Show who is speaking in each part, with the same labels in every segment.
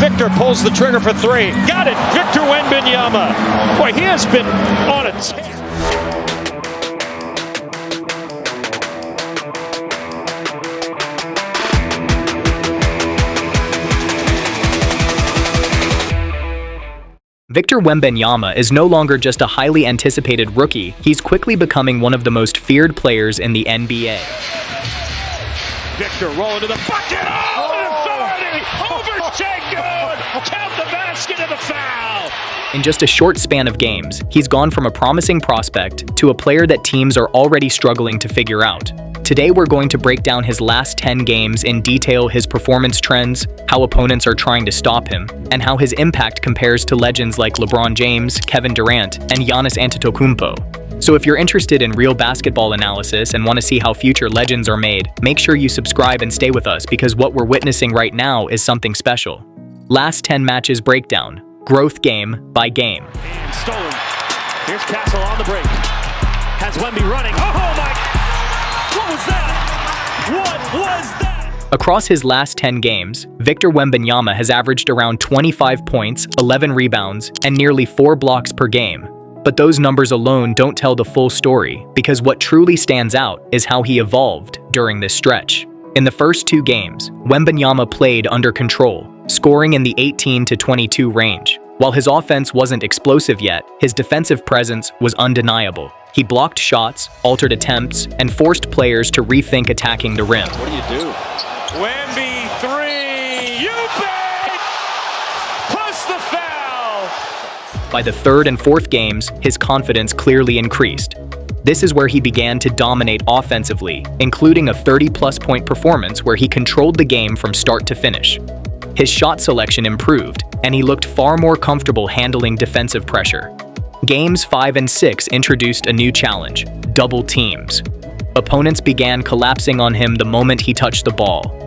Speaker 1: Victor pulls the trigger for three. Got it. Victor Wembanyama. Boy, he has been on a tear.
Speaker 2: Victor Wembanyama is no longer just a highly anticipated rookie, he's quickly becoming one of the most feared players in the NBA.
Speaker 1: Victor rolling to the bucket. Oh, authority! Overshake good! Count the basket and the foul!
Speaker 2: In just a short span of games, he's gone from a promising prospect to a player that teams are already struggling to figure out. Today we're going to break down his last 10 games in detail, his performance trends, how opponents are trying to stop him, and how his impact compares to legends like LeBron James, Kevin Durant, and Giannis Antetokounmpo. So if you're interested in real basketball analysis and want to see how future legends are made, make sure you subscribe and stay with us because what we're witnessing right now is something special. Last 10 matches breakdown, growth game by game.
Speaker 1: And stolen. Here's Castle on the break. Has Wemby running. Oh my! What was that? What was that?
Speaker 2: Across his last 10 games, Victor Wembanyama has averaged around 25 points, 11 rebounds, and nearly 4 blocks per game. But those numbers alone don't tell the full story, because what truly stands out is how he evolved during this stretch. In the first 2 games, Wembanyama played under control, scoring in the 18 to 22 range. While his offense wasn't explosive yet, his defensive presence was undeniable. He blocked shots, altered attempts, and forced players to rethink attacking the rim.
Speaker 1: What do? Wemby, 3, you bet! Plus the foul!
Speaker 2: By the 3rd and 4th games, his confidence clearly increased. This is where he began to dominate offensively, including a 30-plus point performance where he controlled the game from start to finish. His shot selection improved, and he looked far more comfortable handling defensive pressure. Games 5 and 6 introduced a new challenge: double teams. Opponents began collapsing on him the moment he touched the ball.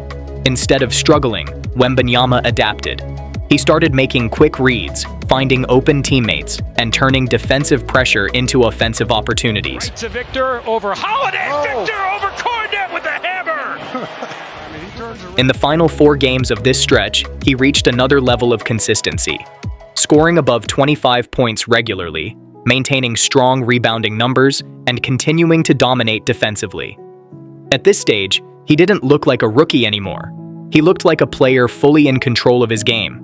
Speaker 2: Instead of struggling, Wembanyama adapted. He started making quick reads, finding open teammates, and turning defensive pressure into offensive opportunities.
Speaker 1: Right to Victor over Holiday. Oh. Victor over Cornet with a hammer.
Speaker 2: In the final 4 games of this stretch, he reached another level of consistency, scoring above 25 points regularly, maintaining strong rebounding numbers, and continuing to dominate defensively. At this stage, he didn't look like a rookie anymore. He looked like a player fully in control of his game.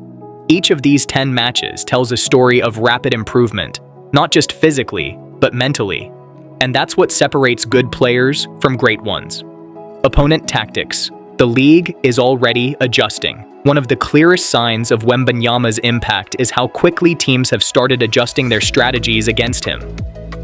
Speaker 2: Each of these 10 matches tells a story of rapid improvement, not just physically, but mentally. And that's what separates good players from great ones. Opponent tactics. The league is already adjusting. One of the clearest signs of Wembanyama's impact is how quickly teams have started adjusting their strategies against him.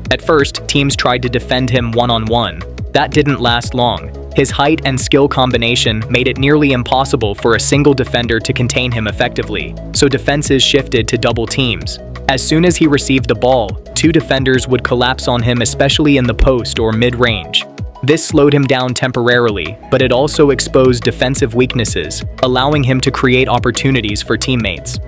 Speaker 2: At first, teams tried to defend him one-on-one. That didn't last long. His height and skill combination made it nearly impossible for a single defender to contain him effectively, so defenses shifted to double teams. As soon as he received the ball, 2 defenders would collapse on him, especially in the post or mid-range. This slowed him down temporarily, but it also exposed defensive weaknesses, allowing him to create opportunities for teammates.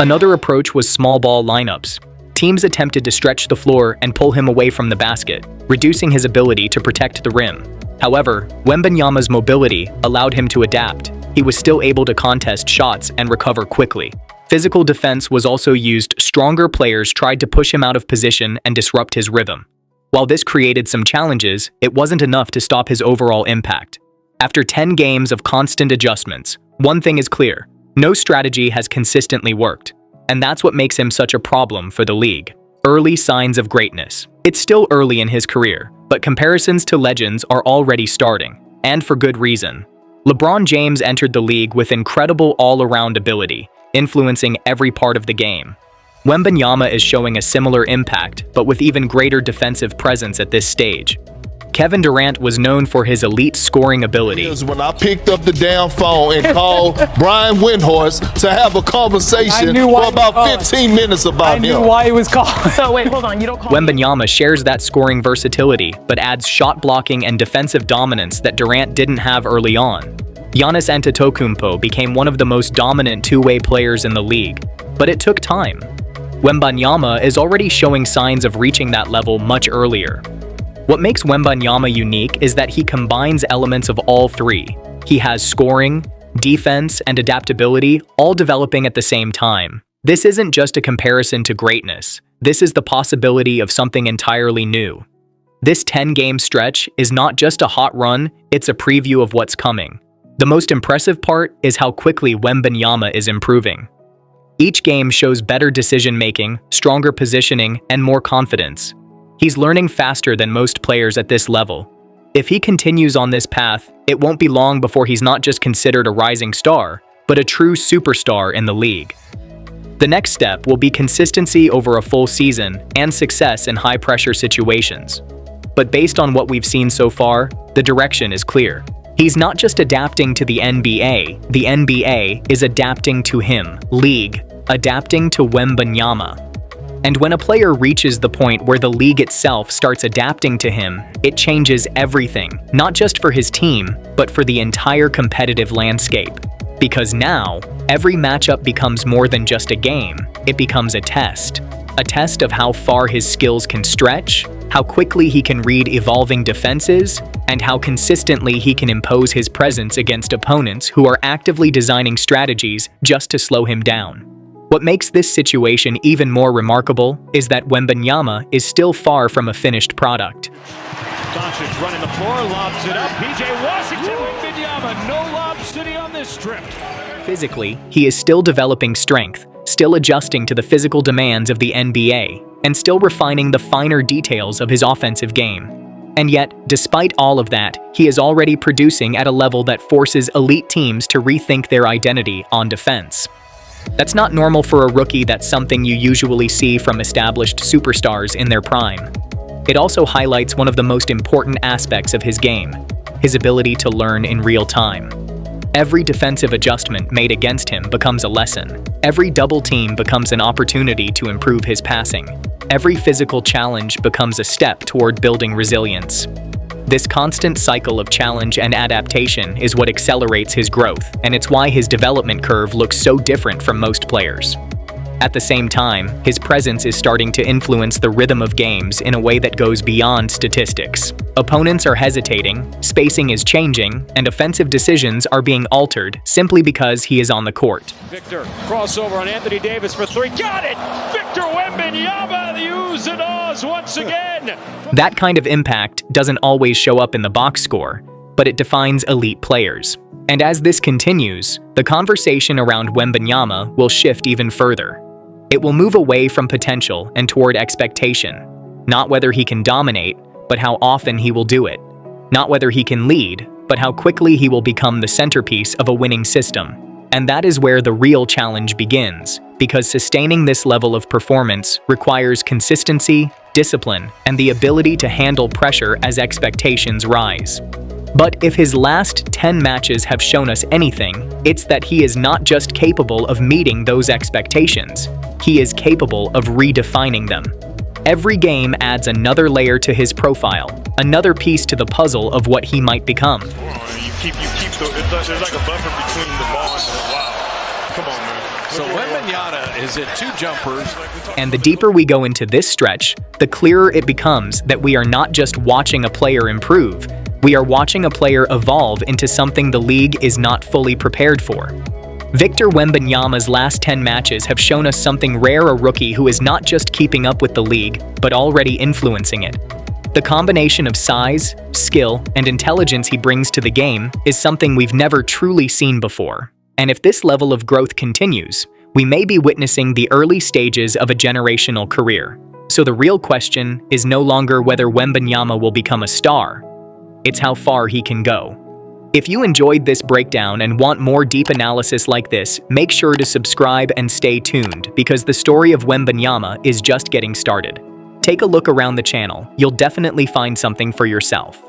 Speaker 2: Another approach was small ball lineups. Teams attempted to stretch the floor and pull him away from the basket, reducing his ability to protect the rim. However, Wembanyama's mobility allowed him to adapt. He was still able to contest shots and recover quickly. Physical defense was also used. Stronger players tried to push him out of position and disrupt his rhythm. While this created some challenges, it wasn't enough to stop his overall impact. After 10 games of constant adjustments, one thing is clear: no strategy has consistently worked. And that's what makes him such a problem for the league. Early signs of greatness. It's still early in his career, but comparisons to legends are already starting, and for good reason. LeBron James entered the league with incredible all-around ability, influencing every part of the game. Wembanyama is showing a similar impact, but with even greater defensive presence at this stage. Kevin Durant was known for his elite scoring ability.
Speaker 3: When I picked up the damn phone and called Brian Windhorst to have a conversation for about 15 minutes about him.
Speaker 4: I knew why he was called. So wait, hold on, you don't call
Speaker 2: Wembanyama shares that scoring versatility, but adds shot blocking and defensive dominance that Durant didn't have early on. Giannis Antetokounmpo became one of the most dominant two-way players in the league, but it took time. Wembanyama is already showing signs of reaching that level much earlier. What makes Wembanyama unique is that he combines elements of all three. He has scoring, defense, and adaptability all developing at the same time. This isn't just a comparison to greatness. This is the possibility of something entirely new. This 10-game stretch is not just a hot run, it's a preview of what's coming. The most impressive part is how quickly Wembanyama is improving. Each game shows better decision-making, stronger positioning, and more confidence. He's learning faster than most players at this level. If he continues on this path, it won't be long before he's not just considered a rising star, but a true superstar in the league. The next step will be consistency over a full season and success in high-pressure situations. But based on what we've seen so far, the direction is clear. He's not just adapting to the NBA is adapting to him, league, adapting to Wembanyama. And when a player reaches the point where the league itself starts adapting to him, it changes everything, not just for his team, but for the entire competitive landscape. Because now, every matchup becomes more than just a game, it becomes a test of how far his skills can stretch, how quickly he can read evolving defenses, and how consistently he can impose his presence against opponents who are actively designing strategies just to slow him down. What makes this situation even more remarkable is that Wembanyama is still far from a finished product.
Speaker 1: Doncic running the floor, lobs it up. PJ Washington, Wembanyama, no lob city on this strip.
Speaker 2: Physically, he is still developing strength, still adjusting to the physical demands of the NBA, and still refining the finer details of his offensive game. And yet, despite all of that, he is already producing at a level that forces elite teams to rethink their identity on defense. That's not normal for a rookie. That's something you usually see from established superstars in their prime. It also highlights one of the most important aspects of his game, his ability to learn in real time. Every defensive adjustment made against him becomes a lesson. Every double team becomes an opportunity to improve his passing. Every physical challenge becomes a step toward building resilience. This constant cycle of challenge and adaptation is what accelerates his growth, and it's why his development curve looks so different from most players. At the same time, his presence is starting to influence the rhythm of games in a way that goes beyond statistics. Opponents are hesitating, spacing is changing, and offensive decisions are being altered simply because he is on the court.
Speaker 1: Victor, crossover on Anthony Davis for three. Got it! Victor Wembanyama, the oohs and ahs once again!
Speaker 2: That kind of impact doesn't always show up in the box score, but it defines elite players. And as this continues, the conversation around Wembanyama will shift even further. It will move away from potential and toward expectation. Not whether he can dominate, but how often he will do it. Not whether he can lead, but how quickly he will become the centerpiece of a winning system. And that is where the real challenge begins, because sustaining this level of performance requires consistency, discipline, and the ability to handle pressure as expectations rise. But if his last 10 matches have shown us anything, it's that he is not just capable of meeting those expectations, he is capable of redefining them. Every game adds another layer to his profile, another piece to the puzzle of what he might become.
Speaker 5: You keep there's like a buffer between the ball and the wow. Come on, man.
Speaker 6: So Wembanyama is at 2 jumpers.
Speaker 2: And the deeper we go into this stretch, the clearer it becomes that we are not just watching a player improve, we are watching a player evolve into something the league is not fully prepared for. Victor Wembanyama's last 10 matches have shown us something rare: a rookie who is not just keeping up with the league, but already influencing it. The combination of size, skill, and intelligence he brings to the game is something we've never truly seen before. And if this level of growth continues, we may be witnessing the early stages of a generational career. So the real question is no longer whether Wembanyama will become a star, it's how far he can go. If you enjoyed this breakdown and want more deep analysis like this, make sure to subscribe and stay tuned, because the story of Wembanyama is just getting started. Take a look around the channel, you'll definitely find something for yourself.